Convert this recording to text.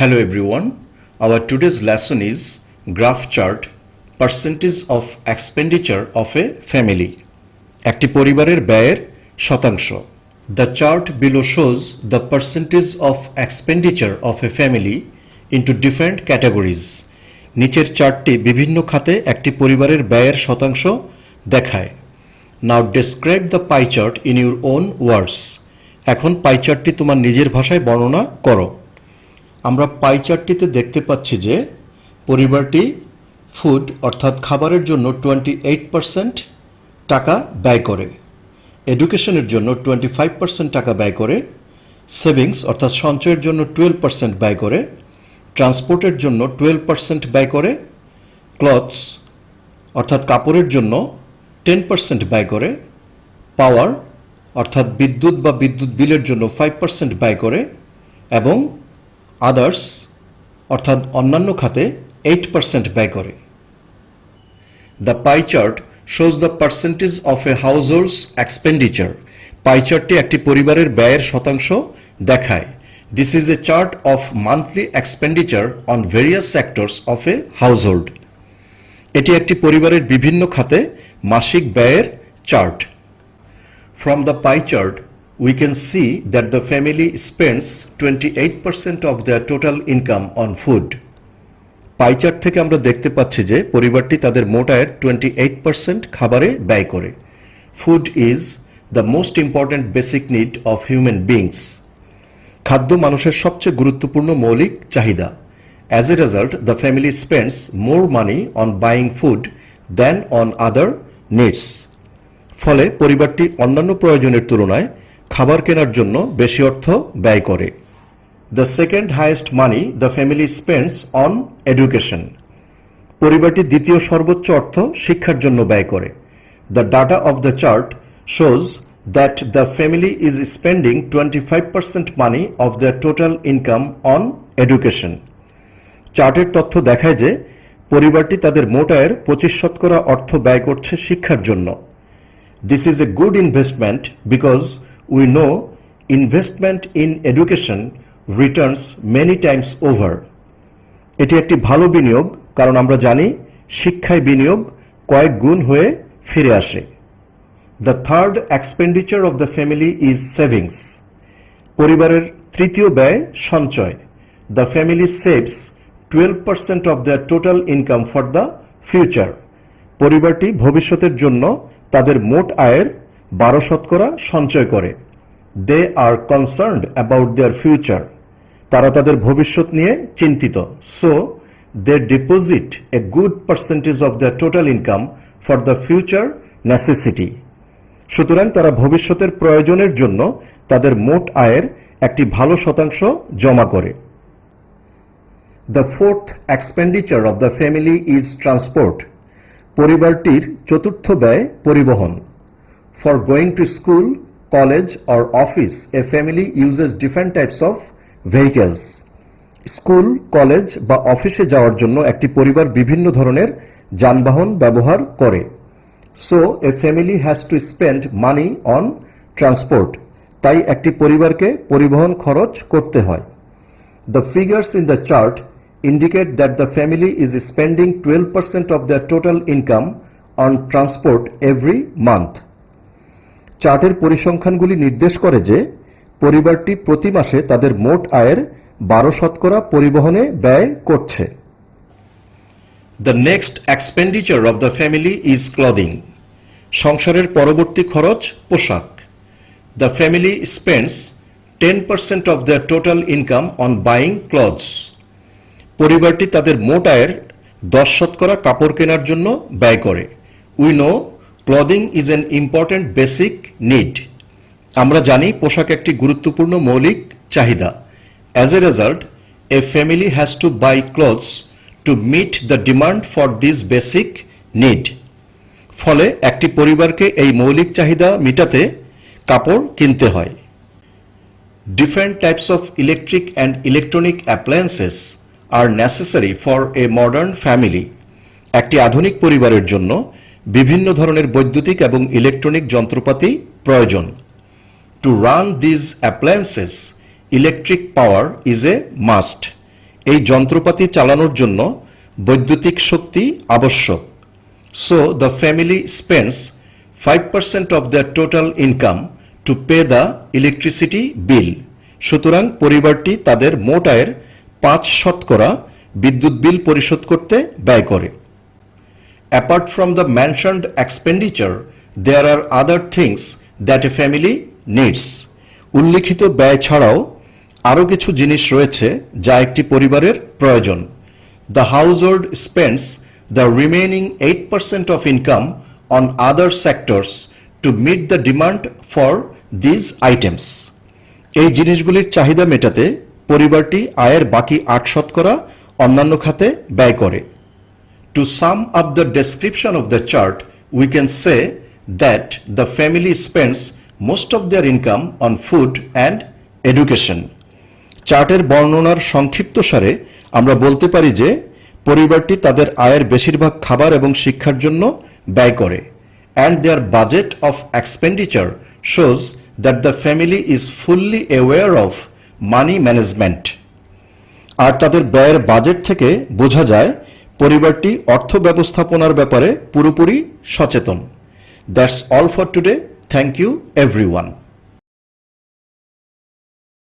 Hello everyone. Our today's lesson is graph chart percentage of expenditure of a family. একটি পরিবারের ব্যয়ের শতাংশ. The chart below shows the percentage of expenditure of a family into different categories. নিচের চার্টটি বিভিন্ন খাতে একটি পরিবারের ব্যয়ের শতাংশ দেখায়. Now describe the pie chart in your own words. এখন পাই চার্টটি তোমার নিজের ভাষায় বর্ণনা করো. আমরা পাই চার্টটিতে দেখতে পাচ্ছি যে পরিবারটি ফুড অর্থাৎ খাবারের জন্য 28% টাকা ব্যয় করে, এডুকেশনের জন্য 25% টাকা ব্যয় করে, সেভিংস অর্থাৎ সঞ্চয়ের জন্য 12% ব্যয় করে, ট্রান্সপোর্টের জন্য 12% ব্যয় করে, ক্লথস অর্থাৎ কাপড়ের জন্য 10% ব্যয় করে, পাওয়ার অর্থাৎ বিদ্যুৎ বা বিদ্যুৎ বিলের জন্য 5% ব্যয় করে এবং আদার্স অর্থাৎ অন্যান্য খাতে 8% ব্যয় করে. The pie chart shows the percentage of a households expenditure. Pie চার্টটি একটি পরিবারের ব্যয়ের শতাংশ দেখায়. This is a chart of monthly expenditure on various sectors of a household. এটি একটি পরিবারের বিভিন্ন খাতে মাসিক ব্যয়ের চার্ট. From the pie chart, we can see that the family spends 28% of their total income on food. Pie chart থেকে আমরা দেখতে পাচ্ছি যে পরিবারটি তাদের মোট আয়ের 28% খাবারে ব্যয় করে. Food is the most important basic need of human beings. খাদ্য মানুষের সবচেয়ে গুরুত্বপূর্ণ মৌলিক চাহিদা. As a result, the family spends more money on buying food than on other needs. ফলে পরিবারটি অন্যান্য প্রয়োজনের তুলনায় খাবার কেনার জন্য বেশি অর্থ ব্যয় করে. The second highest money the family spends on education. পরিবারটি দ্বিতীয় সর্বোচ্চ অর্থ শিক্ষার জন্য ব্যয় করে. The data of the chart shows that the family is spending 25% money of the total income on education. চার্টের তথ্য দেখায় যে পরিবারটি তাদের মোট আয়ের 25% অর্থ ব্যয় করছে শিক্ষার জন্য. This is a good investment because we know investment in education returns many times over. এটি একটি ভালো বিনিয়োগ কারণ আমরা জানি শিক্ষায় বিনিয়োগ কয়েক গুণ হয়ে ফিরে আসে. The third expenditure of the family is savings. পরিবারের তৃতীয় ব্যয় সঞ্চয়. The family saves 12% of their total income for the future. পরিবারটি ভবিষ্যতের জন্য তাদের মোট আয়ের 12% সঞ্চয় করে. They are concerned about their future. তারা তাদের ভবিষ্যৎ নিয়ে চিন্তিত. So they deposit a good percentage of their total income for the future necessity. সুতরাং তারা ভবিষ্যতের প্রয়োজনের জন্য তাদের মোট আয়ের একটি ভালো শতাংশ জমা করে. The fourth expenditure of the family is transport. পরিবারটির চতুর্থ ব্যয় পরিবহন. For going to school, college or office a family uses different types of vehicles. School, college বা অফিসে যাওয়ার জন্য একটি পরিবার বিভিন্ন ধরনের যানবাহন ব্যবহার করে. So A family has to spend money on transport. তাই একটি পরিবারকে পরিবহন খরচ করতে হয়. The figures in the chart indicate that the family is spending 12% of their total income on transport every month. চার্টের পরিসংখ্যানগুলি নির্দেশ করে যে পরিবারটি প্রতি মাসে তাদের মোট আয়ের 12% পরিবহনে ব্যয় করছে. The next expenditure of the family is clothing. সংসারের পরবর্তী খরচ পোশাক. The family spends 10% of their total income on buying clothes. পরিবারটি তাদের মোট আয়ের 10% কাপড় কেনার জন্য ব্যয় করে. We know clothing is an important basic need. আমরা জানি পোশাক একটি গুরুত্বপূর্ণ মৌলিক চাহিদা. As a result a family has to buy clothes to meet the demand for this basic need. ফলে একটি পরিবারকে এই মৌলিক চাহিদা মেটাতে কাপড় কিনতে হয়. Different types of electric and electronic appliances are necessary for a modern family. একটি আধুনিক পরিবারের জন্য বিভিন্ন ধরনের বৈদ্যুতিক এবং ইলেকট্রনিক যন্ত্রপাতি প্রয়োজন. To run these appliances, electric power is a must. এই যন্ত্রপাতি চালানোর জন্য বৈদ্যুতিক শক্তি আবশ্যক। So the family spends 5% of the total income to pay the electricity bill. সুতরাং পরিবারটি তাদের মোট আয়ের 5% বিদ্যুৎ বিল পরিশোধ করতে ব্যয় করে। Apart from the mentioned expenditure, there are other things that a family needs. উল্লিখিত ব্যয় ছাড়াও আরও কিছু জিনিস রয়েছে যা একটি পরিবারের প্রয়োজন। The household spends the remaining 8% of income on other sectors to meet the demand for these items. এই জিনিসগুলির চাহিদা মেটাতে পরিবারটি আয়ের বাকি 8% অন্যান্য খাতে ব্যয় করে। To sum up the description of the chart, we can say that the family spends most of their income on food and education. চার্টের বর্ণনার সংক্ষিপ্তসারে আমরা বলতে পারি যে পরিবারটি তাদের আয়ের বেশিরভাগ খাবার এবং শিক্ষার জন্য ব্যয় করে। And their budget of expenditure shows that the family is fully aware of money management. আর তাদের ব্যয়ের বাজেট থেকে বোঝা যায় পরিবারটি অর্থ ব্যবস্থাপনার ব্যাপারে পুরোপুরি সচেতন। That's all for today. Thank you everyone.